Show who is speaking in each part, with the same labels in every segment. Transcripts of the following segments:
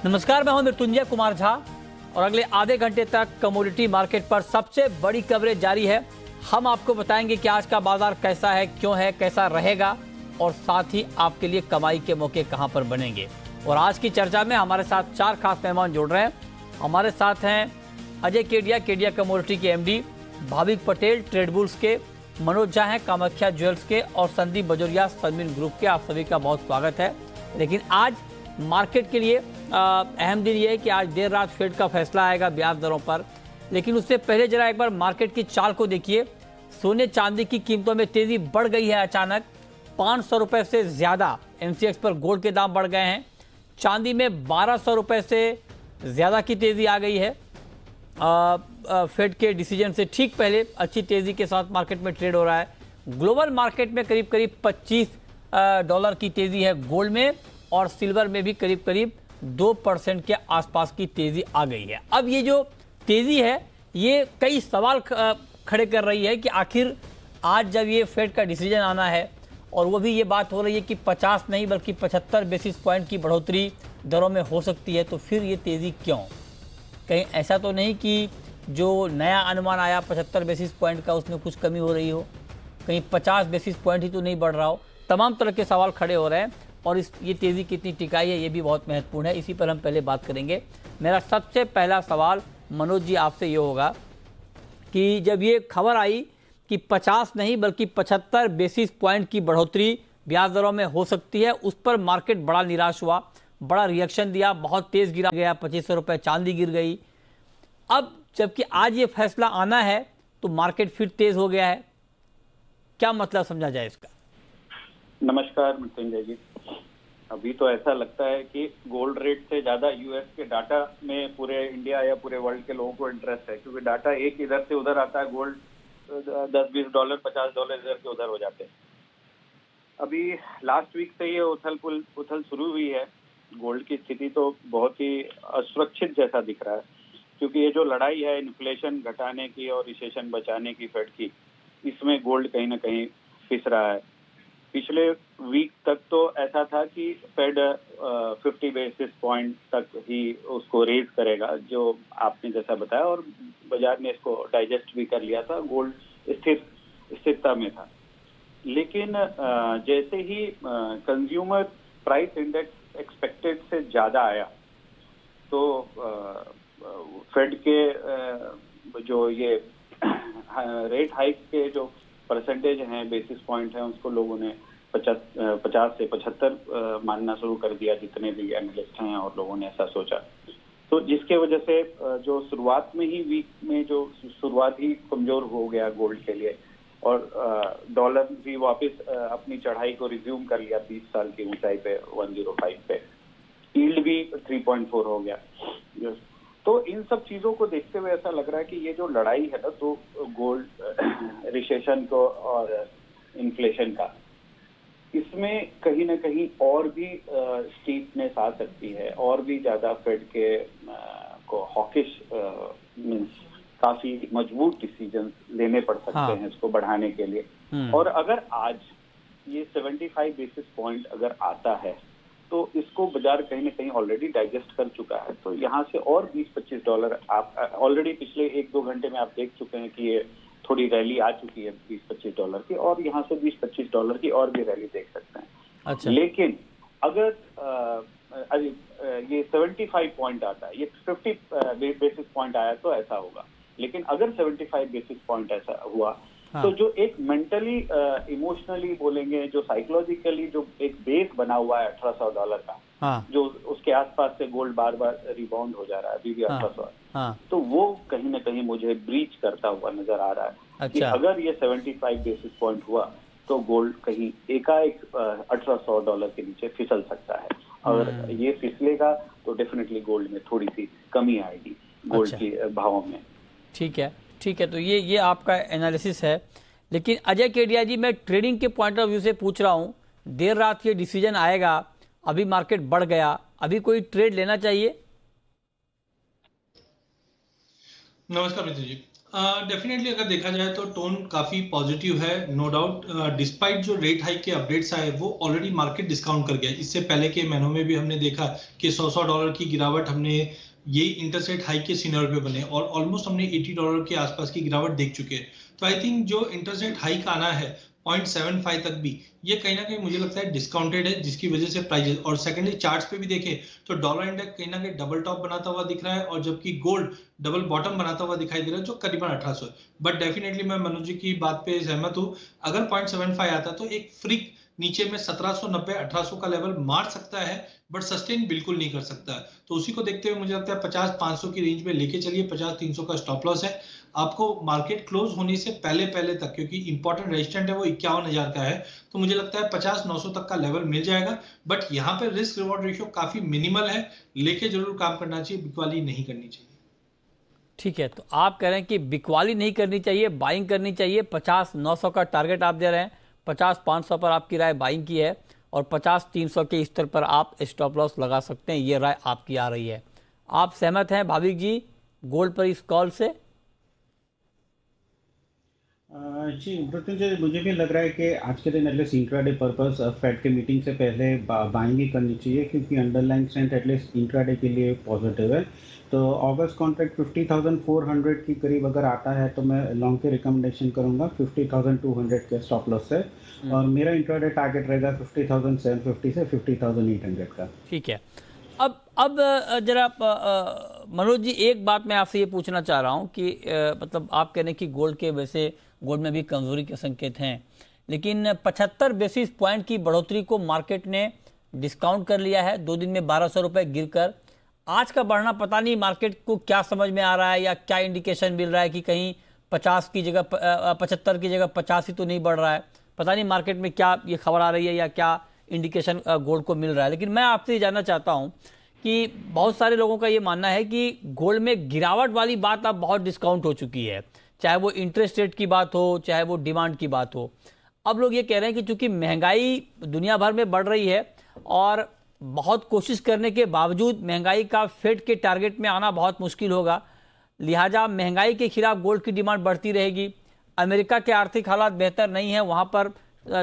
Speaker 1: नमस्कार, मैं हूं मृत्युंजय कुमार झा और अगले आधे घंटे तक कमोडिटी मार्केट पर सबसे बड़ी कवरेज जारी है। हम आपको बताएंगे कि आज का बाजार कैसा है, क्यों है, कैसा रहेगा और साथ ही आपके लिए कमाई के मौके कहां पर बनेंगे। और आज की चर्चा में हमारे साथ 4 खास मेहमान जुड़ रहे हैं। हमारे साथ हैं अजय केडिया, केडिया कमोडिटी के एमडी, भाविक पटेल ट्रेडबुल्स के, मनोज झा हैं कामाख्या ज्वेल्स के और संदीप बजोरिया सनमिन ग्रुप के। आप सभी का बहुत स्वागत है। लेकिन आज मार्केट के लिए अहम दिन ये है कि आज देर रात फेड का फैसला आएगा ब्याज दरों पर। लेकिन उससे पहले जरा एक बार मार्केट की चाल को देखिए। सोने चांदी की कीमतों में तेजी बढ़ गई है। अचानक 500 रुपए से ज्यादा एमसीएक्स पर गोल्ड के दाम बढ़ गए हैं। चांदी में 1200 रुपए से ज्यादा की तेजी आ गई है। फेड के डिसीजन से ठीक पहले अच्छी तेजी के साथ मार्केट में ट्रेड हो रहा है। ग्लोबल मार्केट में करीब करीब $25 की तेजी है गोल्ड में, और सिल्वर में भी करीब करीब 2% के आसपास की तेजी आ गई है। अब ये जो तेजी है ये कई सवाल खड़े कर रही है कि आखिर आज जब ये फेड का डिसीजन आना है और वो भी ये बात हो रही है कि 50 नहीं बल्कि 75 बेसिस पॉइंट की बढ़ोतरी दरों में हो सकती है, तो फिर ये तेजी क्यों? कहीं ऐसा तो नहीं कि जो नया अनुमान आया 75 बेसिस पॉइंट का उसमें कुछ कमी हो रही हो, कहीं 50 बेसिस पॉइंट ही तो नहीं बढ़ रहा हो। तमाम तरह के सवाल खड़े हो रहे हैं और ये तेज़ी कितनी टिकाई है ये भी बहुत महत्वपूर्ण है। इसी पर हम पहले बात करेंगे। मेरा सबसे पहला सवाल मनोज जी आपसे ये होगा कि जब ये खबर आई कि 50 नहीं बल्कि 75 बेसिस पॉइंट की बढ़ोतरी ब्याज दरों में हो सकती है, उस पर मार्केट बड़ा निराश हुआ, बड़ा रिएक्शन दिया, बहुत तेज़ गिरा गया, 2500 रुपये चांदी गिर गई। अब जबकि आज ये फैसला आना है तो मार्केट फिर तेज़ हो गया है। क्या मतलब समझा जाए इसका?
Speaker 2: नमस्कार मृत्युंजय जी। अभी तो ऐसा लगता है कि गोल्ड रेट से ज्यादा यूएस के डाटा में पूरे इंडिया या पूरे वर्ल्ड के लोगों को इंटरेस्ट है, क्योंकि डाटा एक इधर से उधर आता है, गोल्ड $10-20 $50 इधर से उधर हो जाते हैं। अभी लास्ट वीक से ये उथल शुरू हुई है। गोल्ड की स्थिति तो बहुत ही असुरक्षित जैसा दिख रहा है, क्योंकि ये जो लड़ाई है इन्फ्लेशन घटाने की और रिसेशन बचाने की फेड की, इसमें गोल्ड कहीं ना कहीं पिस रहा है। पिछले वीक तक तो ऐसा था कि फेड 50 बेसिस पॉइंट तक ही उसको रेज करेगा, जो आपने जैसा बताया, और बाजार ने इसको डाइजेस्ट भी कर लिया था। गोल्ड स्थिरता में था। लेकिन जैसे ही कंज्यूमर प्राइस इंडेक्स एक्सपेक्टेड से ज्यादा आया तो फेड के जो ये रेट हाइक के जो परसेंटेज हैं, बेसिस पॉइंट हैं, उसको लोगों ने 50 से 75 मानना शुरू कर दिया, जितने भी एनालिस्ट हैं, और लोगों ने ऐसा सोचा। तो जिसके वजह से जो शुरुआत में ही वीक में जो शुरुआत ही कमजोर हो गया गोल्ड के लिए, और डॉलर भी वापस अपनी चढ़ाई को रिज्यूम कर लिया 20 साल की ऊंचाई पे 105 पे। यील्ड भी 3.4 हो गया। तो इन सब चीजों को देखते हुए ऐसा लग रहा है कि ये जो लड़ाई है ना, तो गोल्ड रिसेशन को और इन्फ्लेशन का, इसमें कहीं ना कहीं और भी स्टीपनेस आ सकती है, और भी ज्यादा फेड के को हॉकिश मींस काफी मजबूत डिसीजन लेने पड़ सकते हैं इसको बढ़ाने के लिए। और अगर आज ये 75 बेसिस पॉइंट अगर आता है तो इसको बाजार कहीं ना कहीं ऑलरेडी डाइजेस्ट कर चुका है। तो यहाँ से और $20-25 आप ऑलरेडी पिछले 1-2 घंटे में आप देख चुके हैं कि ये थोड़ी रैली आ चुकी है $20-25 की, और यहाँ से $20-25 की और भी रैली देख सकते हैं।
Speaker 1: अच्छा।
Speaker 2: लेकिन अगर ये 75 पॉइंट आता है, ये 50 बेसिस पॉइंट आया तो ऐसा होगा। लेकिन अगर 75 बेसिस पॉइंट ऐसा हुआ तो जो एक मेंटली इमोशनली बोलेंगे, जो साइकोलॉजिकली जो एक बेस बना हुआ है $1800 का, जो उसके आसपास से गोल्ड बार बार रिबाउंड हो जा रहा है अभी भी 1800, तो वो कहीं ना कहीं मुझे ब्रीच करता हुआ नजर आ रहा है। अच्छा। कि अगर ये 75 बेसिस पॉइंट हुआ तो गोल्ड कहीं एकाएक $1800 के नीचे फिसल सकता है। अगर ये फिसलेगा तो डेफिनेटली गोल्ड में थोड़ी सी कमी आएगी गोल्ड की भावों में।
Speaker 1: ठीक है, ठीक है। तो ये आपका एनालिसिस है। लेकिन अजय केडिया जी, मैं ट्रेडिंग के पॉइंट ऑफ व्यू से पूछ रहा हूँ, देर रात ये डिसीजन आएगा, अभी मार्केट बढ़ गया, अभी कोई ट्रेड लेना चाहिए?
Speaker 3: नमस्कार मित्र जी। डेफिनेटली अगर देखा जाए तो टोन काफी पॉजिटिव है, नो डाउट। डिस्पाइट जो रेट हाइक के अपडेट्स आए वो ऑलरेडी मार्केट डिस्काउंट कर गया। इससे पहले के महीनों में भी हमने देखा कि $100 की गिरावट हमने ये इंटरेस्ट रेट हाइक के सिनेरियो पे बने और ऑलमोस्ट हमने $80 के आसपास की गिरावट देख चुके हैं। तो आई थिंक जो इंटरेस्ट रेट हाइक आना है 0.75 तक भी, ये कहीं ना कहीं मुझे लगता है डिस्काउंटेड है, जिसकी वजह से प्राइजेस और सेकेंडरी चार्ट्स पे भी देखें तो डॉलर इंडेक्स कहीं ना कहीं डबल टॉप बनाता हुआ दिख रहा है और जबकि गोल्ड डबल बॉटम बनाता हुआ दिखाई दे रहा है जो करीबन 1800 है। बट डेफिनेटली मैं मनोज जी की बात पे सहमत हूँ, अगर 0.75 आता तो एक फ्रिक नीचे में 1790 1800 का लेवल मार सकता है, बट सस्टेन बिल्कुल नहीं कर सकता। तो उसी को देखते हुए मुझे लगता है 50-500 की रेंज में लेके चलिए। 50-300 का स्टॉप लॉस है आपको मार्केट क्लोज होने से पहले पहले तक, क्योंकि इंपॉर्टेंट रेजिस्टेंट है वो 51,000 का है। तो मुझे लगता है 50-900 तक का लेवल मिल जाएगा, बट यहाँ पे रिस्क रिवॉर्ड रेशियो काफी मिनिमल है, लेके जरूर काम करना चाहिए, बिकवाली नहीं करनी चाहिए।
Speaker 1: ठीक है, तो आप कह रहे हैं कि बिकवाली नहीं करनी चाहिए, बाइंग करनी चाहिए। 50-900 का टारगेट आप दे रहे हैं, 50-500 पर आपकी राय बाइंग की है और 50-300 के स्तर पर आप स्टॉप लॉस लगा सकते हैं, ये राय आपकी आ रही है। आप सहमत हैं भाविक जी गोल्ड पर इस कॉल से?
Speaker 4: जी मृत्युंजय, मुझे भी लग रहा है कि आज के दिन एटलीस्ट इंट्राडे पर्पस फेड के मीटिंग से पहले बाइंग ही करनी चाहिए, क्योंकि अंडरलाइन स्ट्रेंथ एटलीस्ट इंट्राडे के लिए पॉजिटिव है। तो अगस्त कॉन्ट्रैक्ट 50,400 की करीब अगर आता है तो मैं लॉन्ग के रिकमेंडेशन करूंगा 50,200 के स्टॉप लॉस से, और मेरा इंट्राडे टारगेट रहेगा 50,750 से 50,800 का।
Speaker 1: ठीक है, अब जरा मनोज जी एक बात मैं आपसे ये पूछना चाह रहा हूँ कि मतलब आप कह रहे हैं कि गोल्ड के वैसे गोल्ड में भी कमजोरी के संकेत हैं, लेकिन 75 बेसिस पॉइंट की बढ़ोतरी को मार्केट ने डिस्काउंट कर लिया है 2 दिन में 1200 रुपए गिरकर। आज का बढ़ना पता नहीं मार्केट को क्या समझ में आ रहा है या क्या इंडिकेशन मिल रहा है कि कहीं 50 की जगह 75 की जगह 50 ही तो नहीं बढ़ रहा है। पता नहीं मार्केट में क्या ये खबर आ रही है या क्या इंडिकेशन गोल्ड को मिल रहा है। लेकिन मैं आपसे जानना चाहता हूं कि बहुत सारे लोगों का ये मानना है कि गोल्ड में गिरावट वाली बात अब बहुत डिस्काउंट हो चुकी है, चाहे वो इंटरेस्ट रेट की बात हो चाहे वो डिमांड की बात हो। अब लोग ये कह रहे हैं कि चूंकि महंगाई दुनिया भर में बढ़ रही है और बहुत कोशिश करने के बावजूद महंगाई का फेड के टारगेट में आना बहुत मुश्किल होगा, लिहाजा महंगाई के खिलाफ गोल्ड की डिमांड बढ़ती रहेगी। अमेरिका के आर्थिक हालात बेहतर नहीं है, वहां पर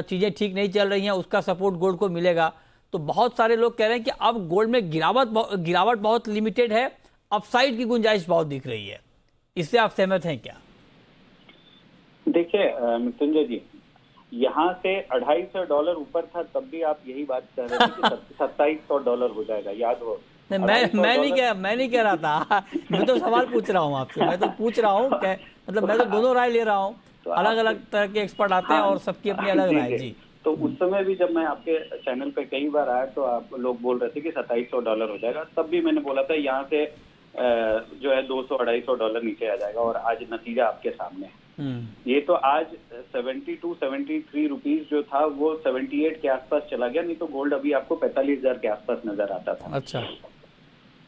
Speaker 1: चीजें ठीक नहीं चल रही हैं, उसका सपोर्ट गोल्ड को मिलेगा। तो बहुत सारे लोग कह रहे हैं कि अब गोल्ड में गिरावट बहुत लिमिटेड है, अपसाइड की गुंजाइश बहुत दिख रही है। इससे आप सहमत हैं क्या?
Speaker 2: देखिए मृत्युंजय जी, यहाँ से $250 ऊपर था तब भी आप यही बात कर रहे थे कि $2700 हो जाएगा, याद हो?
Speaker 1: नहीं, मैं नहीं कह रहा था मैं तो सवाल पूछ रहा हूँ आपसे, मैं तो पूछ रहा हूँ, मतलब मैं तो दोनों राय ले रहा हूँ। तो अलग अलग तरह के एक्सपर्ट आते हैं और सबकी अपनी अलग राय। जी,
Speaker 2: तो उस समय भी जब मैं आपके चैनल पे कई बार आया तो आप लोग बोल रहे थे कि $2700 हो जाएगा, तब भी मैंने बोला था यहाँ से जो है $200-250 नीचे आ जाएगा, और आज नतीजा आपके सामने है। ये तो आज 72-73 रुपीज जो था वो 78 के आसपास चला गया, नहीं तो गोल्ड अभी आपको 45,000 के आसपास नजर आता था।
Speaker 1: अच्छा,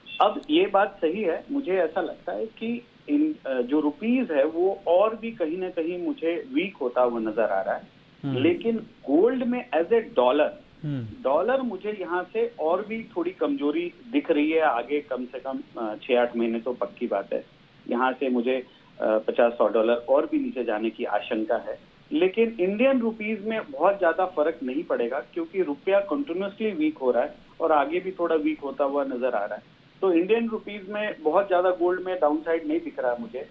Speaker 2: अब ये बात सही है, मुझे ऐसा लगता है कि इन जो रुपीज है वो और भी कहीं ना कहीं मुझे वीक होता हुआ नजर आ रहा है, लेकिन गोल्ड में एज ए डॉलर मुझे यहाँ से और भी थोड़ी कमजोरी दिख रही है। आगे कम से कम 6-8 महीने तो पक्की बात है, यहाँ से मुझे $50-100 और भी नीचे जाने की आशंका है। लेकिन इंडियन रुपीज में बहुत ज्यादा फर्क नहीं पड़ेगा, क्योंकि रुपया कंटिन्यूसली वीक हो रहा है और आगे भी थोड़ा वीक होता हुआ नजर आ रहा है। तो इंडियन रुपीज में बहुत ज्यादा गोल्ड में डाउनसाइड नहीं दिख रहा है मुझे,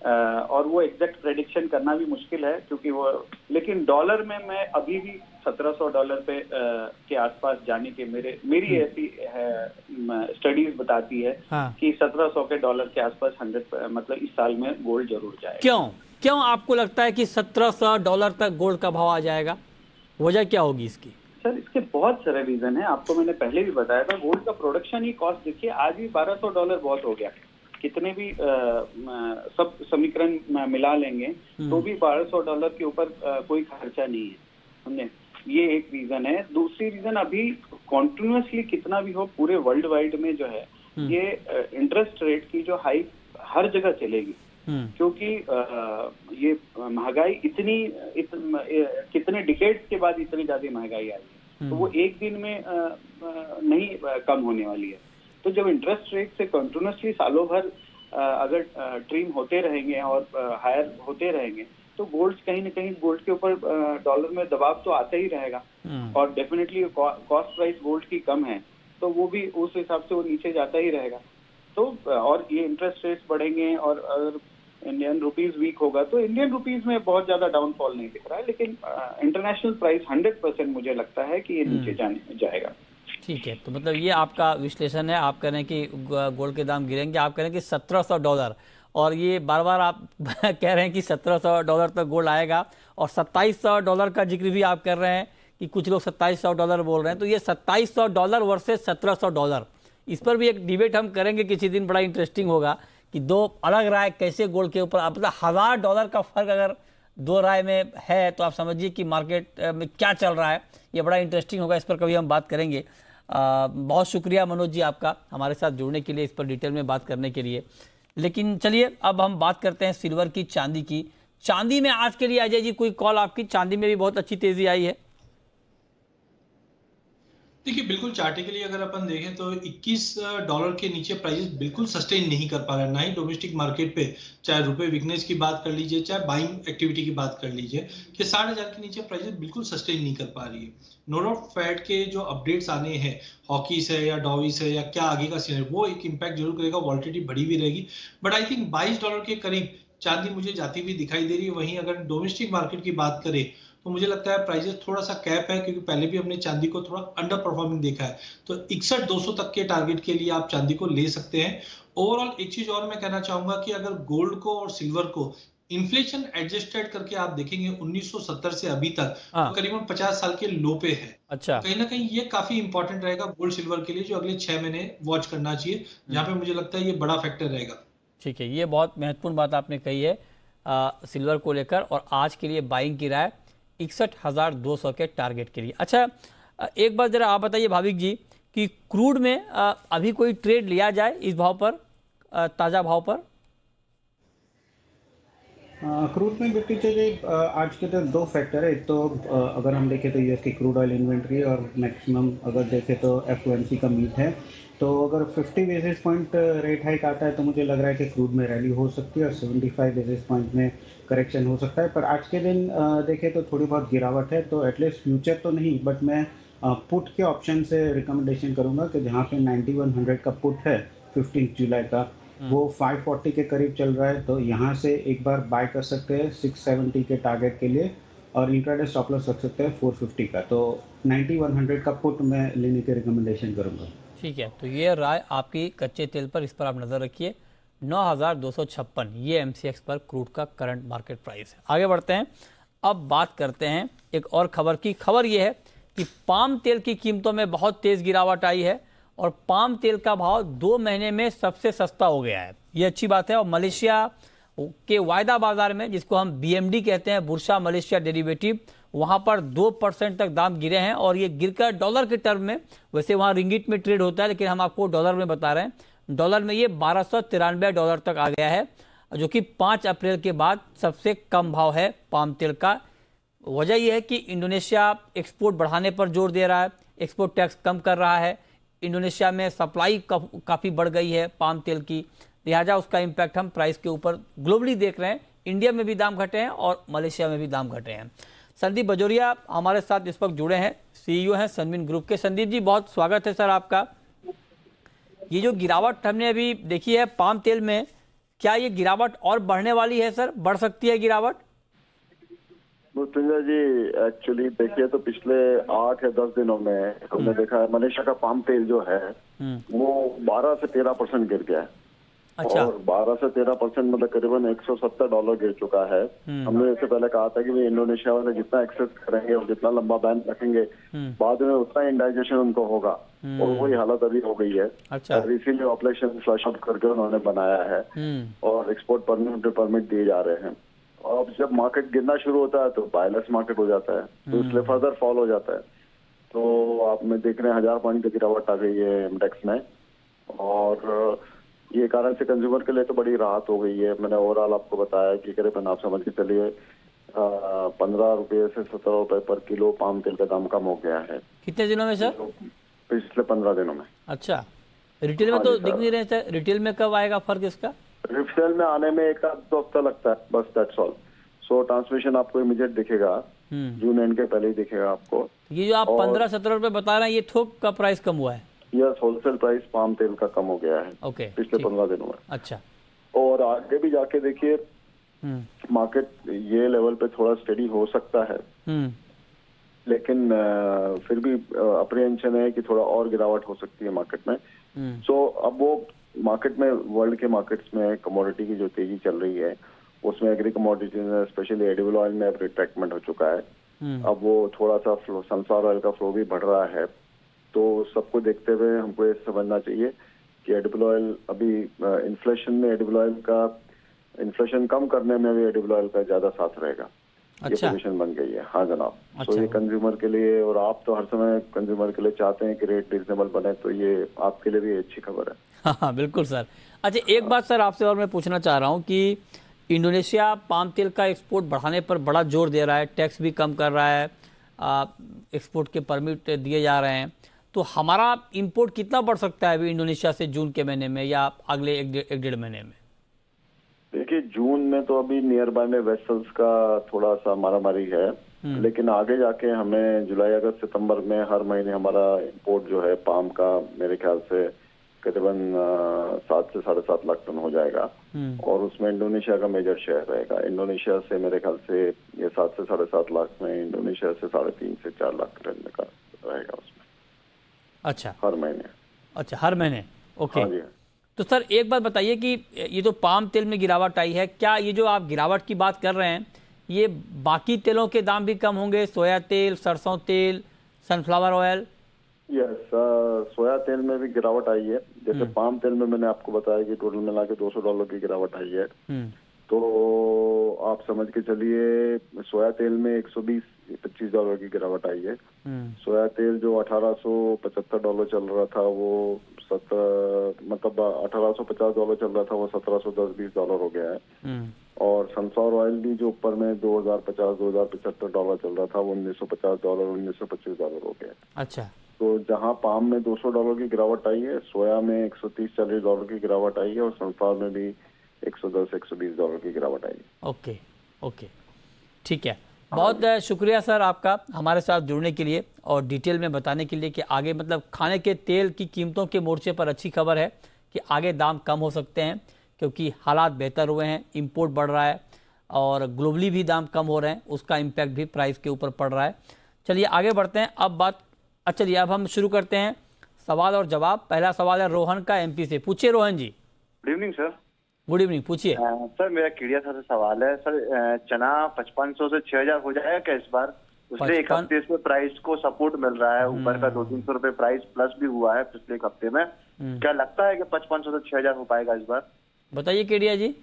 Speaker 2: और वो एग्जैक्ट प्रेडिक्शन करना भी मुश्किल है क्योंकि वो, लेकिन डॉलर में मैं अभी भी $1700 पे के आसपास जाने के मेरी ऐसी स्टडीज बताती है कि 1700 के डॉलर के आसपास 100 मतलब इस साल में गोल्ड जरूर जाएगा।
Speaker 1: क्यों आपको लगता है कि $1700 तक गोल्ड का भाव आ जाएगा? वजह क्या होगी इसकी?
Speaker 2: सर, इसके बहुत सारे रीजन है, आपको मैंने पहले भी बताया था। गोल्ड का प्रोडक्शन ही कॉस्ट देखिए, आज भी $1200 बहुत हो गया। कितने भी सब समीकरण मिला लेंगे तो भी $1200 के ऊपर कोई खर्चा नहीं है, समझे? ये एक रीजन है। दूसरी रीजन, अभी कॉन्टिन्यूसली कितना भी हो पूरे वर्ल्ड वाइड में जो है ये इंटरेस्ट रेट की जो हाइक हर जगह चलेगी, क्योंकि ये महंगाई कितने डिकेड्स के बाद इतनी ज्यादा महंगाई आई है, तो वो एक दिन में नहीं कम होने वाली है। तो जब इंटरेस्ट रेट से कंटिन्यूसली सालों भर अगर ट्रिम होते रहेंगे और हायर होते रहेंगे तो गोल्ड कहीं ना कहीं गोल्ड के ऊपर डॉलर में दबाव तो आता ही रहेगा। और डेफिनेटली कॉस्ट प्राइस गोल्ड की कम है तो वो भी उस हिसाब से वो नीचे जाता ही रहेगा। तो और ये इंटरेस्ट रेट्स बढ़ेंगे और अगर इंडियन रुपीज वीक होगा तो इंडियन रुपीज में बहुत ज्यादा डाउनफॉल नहीं दिख रहा है, लेकिन इंटरनेशनल प्राइस 100% मुझे लगता है कि ये नीचे जाएगा।
Speaker 1: ठीक है, तो मतलब ये आपका विश्लेषण है। आप कह रहे हैं कि गोल्ड के दाम गिरेंगे, आप कह रहे हैं कि $1700, और ये बार बार आप कह रहे हैं कि $1700 तक गोल्ड आएगा, और $2700 का जिक्र भी आप कर रहे हैं कि कुछ लोग $2700 बोल रहे हैं। तो ये $2700 वर्सेस $1700, इस पर भी एक डिबेट हम करेंगे किसी दिन, बड़ा इंटरेस्टिंग होगा कि दो अलग राय कैसे गोल्ड के ऊपर, मतलब $1000 का फर्क अगर दो राय में है तो आप समझिए कि मार्केट में क्या चल रहा है। ये बड़ा इंटरेस्टिंग होगा, इस पर कभी हम बात करेंगे। बहुत शुक्रिया मनोज जी आपका हमारे साथ जुड़ने के लिए, इस पर डिटेल में बात करने के लिए। लेकिन चलिए अब हम बात करते हैं सिल्वर की, चांदी की। चांदी में आज के लिए अजय जी कोई कॉल आपकी? चांदी में भी बहुत अच्छी तेजी आई है।
Speaker 3: देखिए बिल्कुल चार्टिकली अगर अपन देखें तो $21 के नीचे प्राइसेस बिल्कुल सस्टेन नहीं कर पा रहे हैं, ना ही डोमेस्टिक मार्केट पे, चाहे रुपए वीकनेस की बात कर लीजिए, चाहे बाइंग एक्टिविटी की बात कर लीजिए, कि 60,000 के नीचे प्राइसेस बिल्कुल सस्टेन नहीं कर पा रही है। नो डाउट फेड के जो अपडेट्स आने हैं, हॉकी से या डॉवी से या क्या आगे का सीन, वो एक इम्पैक्ट जरूर करेगा, वॉलिटिलिटी बढ़ी भी रहेगी। बट आई थिंक $22 के करीब चांदी मुझे जाती हुई दिखाई दे रही है। वहीं अगर डोमेस्टिक मार्केट की बात करें तो मुझे लगता है प्राइसेस थोड़ा सा कैप है, क्योंकि पहले भी हमने चांदी को थोड़ा अंडर परफॉर्मिंग देखा है। तो 61,200 तक के टारगेट के लिए आप चांदी को ले सकते हैं। ओवरऑल एक चीज और मैं कहना चाहूंगा कि अगर गोल्ड को और सिल्वर को इन्फ्लेशन एडजस्टेड करके आप देखेंगे 1970 से अभी तक तो करीबन 50 साल के लो पे है।
Speaker 1: अच्छा,
Speaker 3: कहीं ना कहीं ये काफी इंपॉर्टेंट रहेगा गोल्ड सिल्वर के लिए, जो अगले 6 महीने वॉच करना चाहिए, जहां पे मुझे लगता है ये बड़ा फैक्टर रहेगा।
Speaker 1: ठीक है, ये बहुत महत्वपूर्ण बात आपने कही है सिल्वर को लेकर, और आज के लिए बाइंग की राय 61,200 के टारगेट के लिए। अच्छा, एक बार जरा आप बताइए भाविक जी कि क्रूड में अभी कोई ट्रेड लिया जाए इस भाव पर, ताज़ा भाव पर?
Speaker 4: क्रूड में बिकती चीज़ें आज के तो दो फैक्टर है। एक तो अगर हम देखें तो यूएस की क्रूड ऑयल इन्वेंट्री, और मैक्सिमम अगर देखें तो FOMC का मीट है। तो अगर 50 बेसिस पॉइंट रेट हाइक आता है तो मुझे लग रहा है कि क्रूड में रैली हो सकती है, और 75 बेसिस पॉइंट में करेक्शन हो सकता है। पर आज के दिन देखें तो थोड़ी बहुत गिरावट है। तो एटलीस्ट फ्यूचर तो नहीं, बट मैं पुट के ऑप्शन से रिकमेंडेशन करूंगा कि जहाँ पे 9100 का पुट है 15 जुलाई का, वो 540 के करीब चल रहा है। तो यहाँ से एक बार बाय कर सकते हैं 670 के टारगेट के लिए, और इंट्राडे स्टॉप लॉस रख सकते हैं 450 का। तो 9100 का पुट मैं लेने के रिकमेंडेशन करूंगा।
Speaker 1: ठीक है, तो ये राय आपकी कच्चे तेल पर, इस पर आप नज़र रखिए। 9,256 ये MCX पर क्रूड का करंट मार्केट प्राइस है। आगे बढ़ते हैं, अब बात करते हैं एक और खबर की। खबर ये है कि पाम तेल की कीमतों में बहुत तेज़ गिरावट आई है, और पाम तेल का भाव 2 महीने में सबसे सस्ता हो गया है। ये अच्छी बात है। और मलेशिया के वायदा बाजार में, जिसको हम BMD कहते हैं, बुर्सा मलेशिया डेरिवेटिव, वहां पर 2% तक दाम गिरे हैं, और ये गिरकर डॉलर के टर्म में, वैसे वहां रिंगिट में ट्रेड होता है लेकिन हम आपको डॉलर में बता रहे हैं, डॉलर में ये $1293 तक आ गया है, जो कि 5 अप्रैल के बाद सबसे कम भाव है पाम तेल का। वजह यह है कि इंडोनेशिया एक्सपोर्ट बढ़ाने पर जोर दे रहा है, एक्सपोर्ट टैक्स कम कर रहा है, इंडोनेशिया में सप्लाई काफ़ी बढ़ गई है पाम तेल की, लिहाजा उसका इम्पैक्ट हम प्राइस के ऊपर ग्लोबली देख रहे हैं। इंडिया में भी दाम घटे हैं और मलेशिया में भी दाम घटे हैं। संदीप बजोरिया हमारे साथ इस वक्त जुड़े हैं, CEO हैं सनविन ग्रुप के। संदीप जी, बहुत स्वागत है सर आपका। ये जो गिरावट हमने अभी देखी है पाम तेल में, क्या ये गिरावट और बढ़ने वाली है सर? बढ़ सकती है गिरावट?
Speaker 5: मृत्युंजय जी, एक्चुअली देखिए तो पिछले 8 या 10 दिनों में हमने देखा है मलेशिया का पाम तेल जो है वो 12 से 13% गिर गया है।
Speaker 1: अच्छा।
Speaker 5: और 12 से 13% मतलब करीबन $170 गिर चुका है। हमने इससे पहले कहा था कि भाई इंडोनेशिया वाले जितना एक्सेस करेंगे और जितना लंबा बैन रखेंगे बाद में उतना इंडाइजेशन उनको होगा, और वही हालत अभी हो गई है।
Speaker 1: अच्छा।
Speaker 5: इसीलिए ऑपरेशन फ्लश आउट करके उन्होंने बनाया है, और एक्सपोर्ट परमिट दिए जा रहे हैं। अब जब मार्केट गिरना शुरू होता है तो बायलेस मार्केट हो जाता है, तो इसलिए फर्दर फॉल हो जाता है। तो आप में देख रहे हैं 1000 पॉइंट की गिरावट आ गई है इंडेक्स में, और ये कारण से कंज्यूमर के लिए तो बड़ी राहत हो गई है। मैंने ओवरऑल आपको बताया कि करीबन आप समझ के चलिए 15 रुपये से 17 रुपये पर किलो पाम तेल का दाम कम हो गया है।
Speaker 1: कितने दिनों में सर?
Speaker 5: पिछले 15 दिनों में।
Speaker 1: अच्छा, रिटेल में तो दिख नहीं रहे सर, रिटेल में कब आएगा फर्क इसका?
Speaker 5: रिफिल में आने में 1-2 हफ्ता लगता है, बस दैट्स ऑल। सो ट्रांसमिशन आपको इमीडिएट दिखेगा, जून एंड के पहले ही दिखेगा आपको।
Speaker 1: ये जो आप 15-17 रुपए बता रहे हैं, ये थोक का प्राइस कम हुआ है?
Speaker 5: यस, होलसेल प्राइस पाम तेल का कम हो गया है
Speaker 1: ओके,
Speaker 5: पिछले 15 दिनों में।
Speaker 1: अच्छा।
Speaker 5: और आगे भी जाके देखिए मार्केट ये लेवल पे थोड़ा स्टेडी हो सकता है, लेकिन फिर भी अप्रीहेंशन है कि थोड़ा और गिरावट हो सकती है मार्केट में। सो अब वो मार्केट में, वर्ल्ड के मार्केट्स में कमोडिटी की जो तेजी चल रही है उसमें एग्री कमोडिटी में स्पेशली एडिबल ऑयल में रिट्रैक्टमेंट हो चुका है। अब वो थोड़ा सा सनफ्लावर ऑयल का फ्लो भी बढ़ रहा है, तो सबको देखते हुए हमको ये समझना चाहिए कि एडिबल ऑयल अभी इन्फ्लेशन में, एडिबल ऑयल का इन्फ्लेशन कम करने में भी एडिबल ऑयल का ज्यादा साथ रहेगा।
Speaker 1: अच्छा।
Speaker 5: ये पोजीशन बन गई है। हाँ जनाब।
Speaker 1: अच्छा।
Speaker 5: तो ये कंज्यूमर के लिए, और आप तो हर समय कंज्यूमर के लिए चाहते हैं कि रेट रिजनेबल बने, तो ये आपके लिए भी अच्छी खबर है।
Speaker 1: हाँ बिल्कुल सर। अच्छा, एक बात सर आपसे और मैं पूछना चाह रहा हूँ कि इंडोनेशिया पाम तेल का एक्सपोर्ट बढ़ाने पर बड़ा जोर दे रहा है, टैक्स भी कम कर रहा है, एक्सपोर्ट के परमिट दिए जा रहे हैं, तो हमारा इंपोर्ट कितना बढ़ सकता है अभी इंडोनेशिया से जून के महीने में या अगले 1-1.5 महीने में?
Speaker 5: देखिए जून में तो अभी नियर बाय में वेसल्स का थोड़ा सा मारामारी है, लेकिन आगे जाके हमें जुलाई, अगस्त, सितंबर में हर महीने हमारा इंपोर्ट जो है पाम का मेरे ख्याल से करीबन 7 से 7.5 लाख टन हो जाएगा, और उसमें इंडोनेशिया का मेजर शेयर रहेगा। इंडोनेशिया से मेरे ख्याल से ये 7 से 7.5 लाख में, इंडोनेशिया से 3.5 से 4 लाख टन का रहेगा उसमें।
Speaker 1: अच्छा,
Speaker 5: हर महीने।
Speaker 1: अच्छा, हर महीने। ओके।
Speaker 5: हाँ जी।
Speaker 1: तो सर एक बात बताइए कि ये जो पाम तेल में गिरावट आई है, क्या ये जो आप गिरावट की बात कर रहे हैं, ये बाकी तेलों के दाम भी कम होंगे? सोया तेल, सरसों तेल, सनफ्लावर ऑयल?
Speaker 5: यस, सोया तेल में भी गिरावट आई है। जैसे पाम तेल में मैंने आपको बताया कि टोटल मिला के $200 की गिरावट आई है, तो आप समझ के चलिए सोया तेल में $120-25 की गिरावट आई है। सोया तेल जो $1875 चल रहा था वो $1850 चल रहा था, वो $1710-20 हो गया है। और सनफ्लावर ऑयल भी जो ऊपर में $2050-2075 चल रहा था, वो $1950-1925 हो गया।
Speaker 1: अच्छा।
Speaker 5: तो जहां पाम में $200 की गिरावट आई है, सोया में $130-140 की गिरावट आई है, और सनफ्लावर में भी $110-120 की गिरावट आई है।
Speaker 1: ओके, ओके, ठीक है। बहुत शुक्रिया सर आपका हमारे साथ जुड़ने के लिए और डिटेल में बताने के लिए कि आगे मतलब खाने के तेल की कीमतों के मोर्चे पर अच्छी खबर है कि आगे दाम कम हो सकते हैं, क्योंकि हालात बेहतर हुए हैं, इंपोर्ट बढ़ रहा है और ग्लोबली भी दाम कम हो रहे हैं, उसका इम्पैक्ट भी प्राइस के ऊपर पड़ रहा है। चलिए आगे बढ़ते हैं। चलिए अब हम शुरू करते हैं सवाल और जवाब। पहला सवाल है रोहन का, एमपी से। पूछिए Rohan ji.
Speaker 6: Good evening sir.
Speaker 1: Good evening, पूछिए।
Speaker 6: सर मेरा क्लियर से सवाल है सर, चना 5500 से 6000 हो जाएगा क्या इस बार? उसने एक हफ्ते से प्राइस को सपोर्ट मिल रहा है, ऊपर का 200-300 रुपए प्राइस प्लस भी हुआ है पिछले एक हफ्ते में। क्या लगता है कि 5500 से 6000 हो पाएगा इस बार?
Speaker 1: बताइए केडिया जी।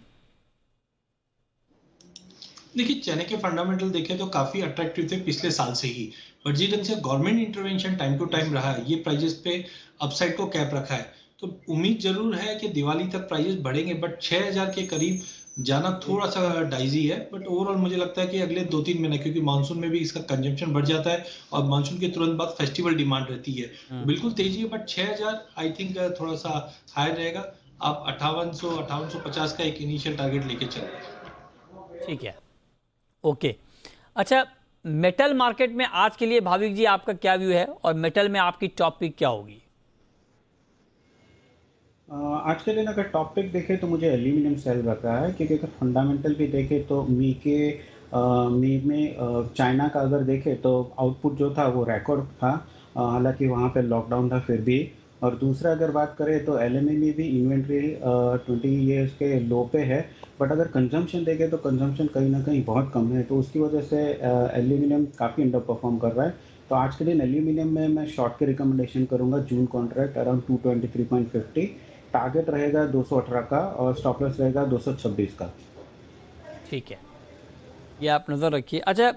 Speaker 3: देखिए चने के फंडामेंटल देखें तो काफी अट्रैक्टिव थे पिछले साल से ही, पर जिस ढंग से government intervention time to time रहा है, ये प्राइजेस पे अपसाइड को कैप रखा है। तो उम्मीद जरूर है कि दिवाली तक प्राइजेस बढ़ेंगे, बट 6000 के करीब जाना थोड़ा सा डाइजी है। बट ओवरऑल मुझे लगता है कि अगले 2-3 महीने, क्योंकि मानसून में भी इसका कंजम्पशन बढ़ जाता है और मानसून के तुरंत बाद फेस्टिवल डिमांड रहती है, बिल्कुल तेजी है। बट 6000 आई थिंक थोड़ा सा हाई रहेगा। आप 5800-5850 का एक इनिशियल टारगेट लेके चलें।
Speaker 1: ठीक है, ओके। अच्छा, मेटल मार्केट में आज के लिए भाविक जी आपका क्या व्यू है और मेटल में आपकी टॉप पिक क्या होगी?
Speaker 4: आज के दिन अगर टॉप पिक देखें तो मुझे एल्यूमिनियम सेल लग रहा है, क्योंकि अगर फंडामेंटल भी देखें तो मई में चाइना का अगर देखें तो आउटपुट जो था वो रिकॉर्ड था, हालांकि वहाँ पे लॉकडाउन था फिर भी। और दूसरा अगर बात करें तो एलएमई में भी इन्वेंट्री 20 ईयर्स के लो पे है, बट अगर कंजम्पशन देखें तो कंजम्पशन कहीं ना कहीं बहुत कम है, तो उसकी वजह से एल्यूमिनियम काफ़ी अंडर परफॉर्म कर रहा है। तो आज के दिन एल्यूमिनियम में मैं शॉर्ट की रिकमेंडेशन करूंगा। जून कॉन्ट्रैक्ट अराउंड 223.50, टारगेट रहेगा 218 का और स्टॉप लॉस रहेगा 226 का।
Speaker 1: ठीक है, ये आप नज़र रखिए। अच्छा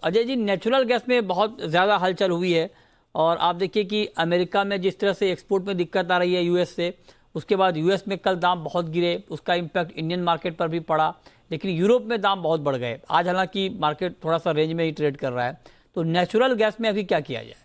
Speaker 1: अजय जी, नेचुरल गैस में बहुत ज़्यादा हलचल हुई है और आप देखिए कि अमेरिका में जिस तरह से एक्सपोर्ट में दिक्कत आ रही है यूएस से, उसके बाद यूएस में कल दाम बहुत गिरे, उसका इम्पैक्ट इंडियन मार्केट पर भी पड़ा, लेकिन यूरोप में दाम बहुत बढ़ गए। आज हालांकि मार्केट थोड़ा सा रेंज में ही ट्रेड कर रहा है, तो नेचुरल गैस में अभी क्या किया जाए?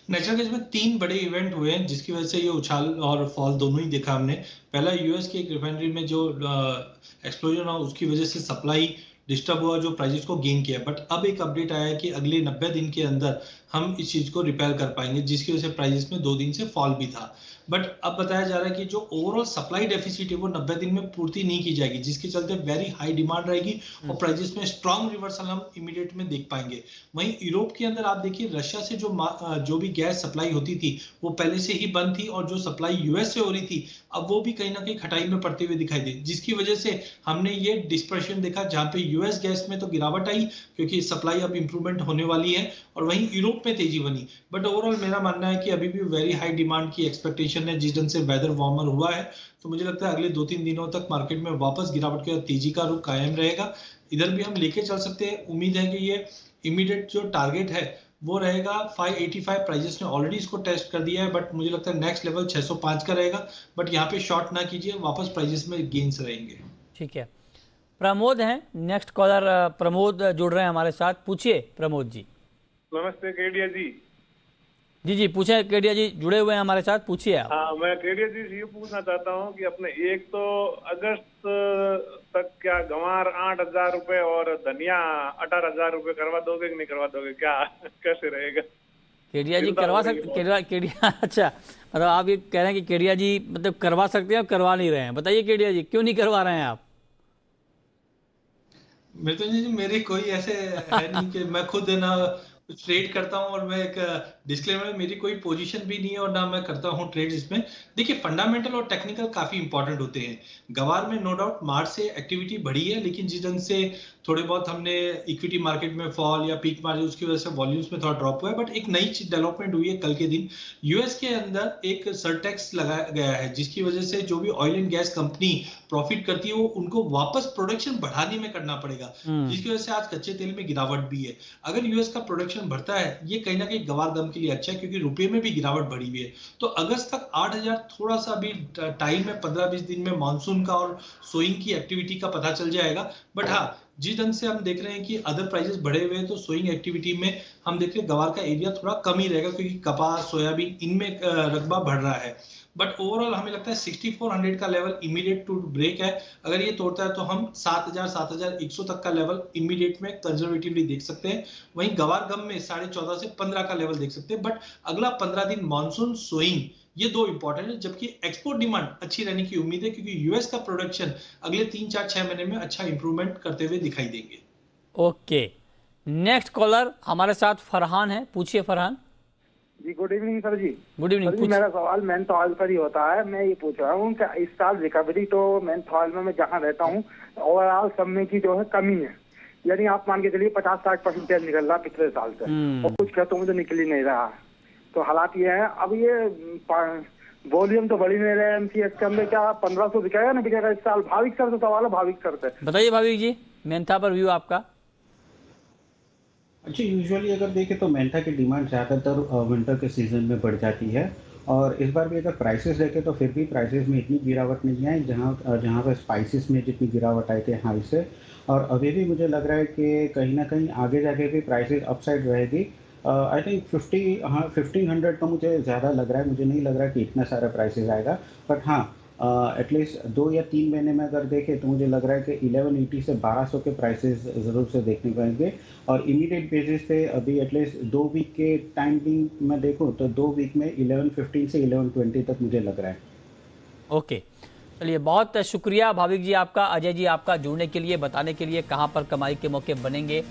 Speaker 3: नेचुरल गैस में 3 बड़े इवेंट हुए हैं जिसकी वजह से ये उछाल और फॉल दोनों ही देखा हमने। पहला, यूएस की एक रिफाइनरी में जो एक्सप्लोजन हुआ उसकी वजह से सप्लाई डिस्टर्ब हुआ जो प्राइसेस को गेन किया। बट अब एक अपडेट आया है कि अगले 90 दिन के अंदर हम इस चीज को रिपेयर कर पाएंगे, जिसकी वजह से प्राइसेस में 2 दिन से फॉल भी था। बट अब बताया जा रहा है कि जो ओवरऑल सप्लाई डेफिसिट है वो 90 दिन में पूर्ति नहीं की जाएगी, जिसके चलते वेरी हाई डिमांड रहेगी और प्राइसेस में स्ट्रॉन्ग रिवर्सल हम इमीडिएट में देख पाएंगे। वहीं यूरोप के अंदर आप देखिए, रशिया से जो भी गैस सप्लाई होती थी वो पहले से ही बंद थी, और जो सप्लाई यूएस से हो रही थी अब वो भी कहीं ना कहीं खटाई में पड़ते हुए दिखाई दी, जिसकी वजह से हमने ये डिस्पर्शन देखा जहां पे यूएस गैस में तो गिरावट आई क्योंकि सप्लाई अब इंप्रूवमेंट होने वाली है, और वहीं यूरोप में तेजी बनी। बट ओवरऑल मेरा मानना है कि अभी भी वेरी हाई डिमांड की एक्सपेक्टेशन है। जिस ढंग से वेदर वार्मर हुआ है तो मुझे लगता है अगले 2-3 दिनों तक मार्केट में वापस गिरावट के तेजी का रुख कायम रहेगा। इधर भी हम लेके चल सकते हैं। उम्मीद है कि ये इमीडिएट जो टारगेट है वो रहेगा 585। प्राइसेस ने ऑलरेडी इसको टेस्ट कर दिया है, बट मुझे लगता है नेक्स्ट लेवल 605 का रहेगा। बट यहाँ पे शॉर्ट ना कीजिए, वापस प्राइसेस में गेन्स रहेंगे।
Speaker 1: ठीक है, प्रमोद हैं नेक्स्ट कॉलर। प्रमोद जुड़ रहे हैं हमारे साथ, पूछिए प्रमोद जी।
Speaker 7: नमस्ते केडिया जी।
Speaker 1: जी पूछे केडिया जी, जुड़े हुए हैं हमारे साथ, पूछिए आप।
Speaker 7: हाँ, मैं केडिया जी से ये पूछना चाहता हूँ कि अपने एक तो अगस्त तक क्या गंवार 8,000 रुपए और धनिया 18,000 रुपए करवा दोगे कि नहीं करवा दोगे, क्या कैसे रहेगा?
Speaker 1: केडिया जी करवा सकते, केडिया अच्छा, मतलब आप ये कह रहे हैं कि केडिया जी मतलब करवा सकते हैं और करवा नहीं रहे हैं। बताइए केडिया जी क्यों नहीं करवा रहे हैं आप?
Speaker 3: मेरे कोई ऐसे है नहीं कि मैं खुद है ना ट्रेड करता हूं, और मैं एक डिस्क्लेमर, मेरी कोई पोजीशन भी नहीं है और ना मैं करता हूं ट्रेड इसमें। देखिए, फंडामेंटल और टेक्निकल काफी इंपॉर्टेंट होते हैं। गवार में नो डाउट मार्च से एक्टिविटी बढ़ी है, लेकिन जिस ढंग से थोड़े बहुत हमने इक्विटी मार्केट में फॉल या पीक मार्जिन उसकी वजह से वॉल्यूम्स में थोड़ा ड्रॉप हुआ है। बट एक नई डेवलपमेंट हुई है कल के दिन, यूएस के अंदर एक सरटैक्स लगाया गया है, जिसकी वजह से जो भी oil and gas company profit करती है वो उनको वापस प्रोडक्शन बढ़ाने में करना पड़ेगा, जिसकी वजह से आज कच्चे तेल में गिरावट भी है। अगर यूएस का प्रोडक्शन बढ़ता है, ये कहीं ना कहीं गवार दम के लिए अच्छा है, क्योंकि रुपए में भी गिरावट बढ़ी हुई है। तो अगस्त तक 8,000 थोड़ा सा भी टाइम है, 15-20 दिन में मानसून का और सोइंग की एक्टिविटी का पता चल जाएगा। बट हाँ, जिस ढंग से हम देख रहे हैं कि अदर प्राइसेस बढ़े हुए हैं, तो सोइंग एक्टिविटी में हम देख रहे हैं गवार का एरिया थोड़ा कम ही रहेगा, क्योंकि कपास, सोयाबीन इनमें रकबा बढ़ रहा है। बट ओवरऑल हमें लगता है 6400 का लेवल इमीडिएट टू ब्रेक है। अगर ये तोड़ता है तो हम 7,100 तक का लेवल इमीडिएट में कंजर्वेटिवली देख सकते हैं। वहीं गवार गम में 14.5 से 15 का लेवल देख सकते हैं। बट अगला 15 दिन मानसून, सोइंग, ये दो इंपॉर्टेंट है। जबकि एक्सपोर्ट डिमांड अच्छी रहने की उम्मीद है, क्योंकि यूएस का प्रोडक्शन अगले 3-4-6 महीने में अच्छा इंप्रूवमेंट करते हुए दिखाई देंगे।
Speaker 1: ओके, नेक्स्ट कॉलर हमारे साथ फरहान है, पूछिए Farhan
Speaker 8: ji. Good evening sir ji.
Speaker 1: Good evening.
Speaker 8: Sir ji, मेरा सवाल मेंथॉल पर ही होता है। मैं ये पूछ रहा हूँ कि इस साल रिकवरी तो मेंथॉल में मैं जहाँ रहता हूँ ओवरऑल सब में की जो है कमी है, यानी आप मान के चलिए 50-60% निकल रहा पिछले साल से, और कुछ खेतों में तो निकल ही नहीं रहा। तो हालात ये है, अब ये वॉल्यूम तो बढ़ी नहीं रहे एमसीएक्स के अंदर, क्या 1500 बिकेगा ना बिकेगा इस साल? भाविक सर से सवाल है, भाविक सर से
Speaker 1: बताइए। भाविक जी, मेंथा पर व्यू आपका?
Speaker 4: अच्छा, यूजुअली अगर देखें तो मेंथा की डिमांड ज़्यादातर विंटर के सीज़न में बढ़ जाती है, और इस बार भी अगर प्राइसेस देखें तो फिर भी प्राइसेस में इतनी गिरावट नहीं आई जहाँ पर स्पाइसेस में जितनी गिरावट आई थी हाई से। और अभी भी मुझे लग रहा है कि कहीं ना कहीं आगे जाके भी प्राइसेस अपसाइड रहेगी। आई थिंक 1500 तो मुझे ज़्यादा लग रहा है, मुझे नहीं लग रहा है कि इतना सारा प्राइसेस आएगा। बट हाँ, एटलीस्ट 2 या 3 महीने में अगर देखें तो मुझे लग रहा है कि 1180 से 1200 के प्राइसेस ज़रूर से देखने को आएंगे। और इमीडिएट बेसिस पे अभी एटलीस्ट 2 वीक के टाइम भी मैं देखूं तो 2 वीक में 1115 से 1120 तक मुझे लग रहा है।
Speaker 1: ओके, चलिए बहुत शुक्रिया भाविक जी आपका, अजय जी आपका जुड़ने के लिए, बताने के लिए कहाँ पर कमाई के मौके बनेंगे।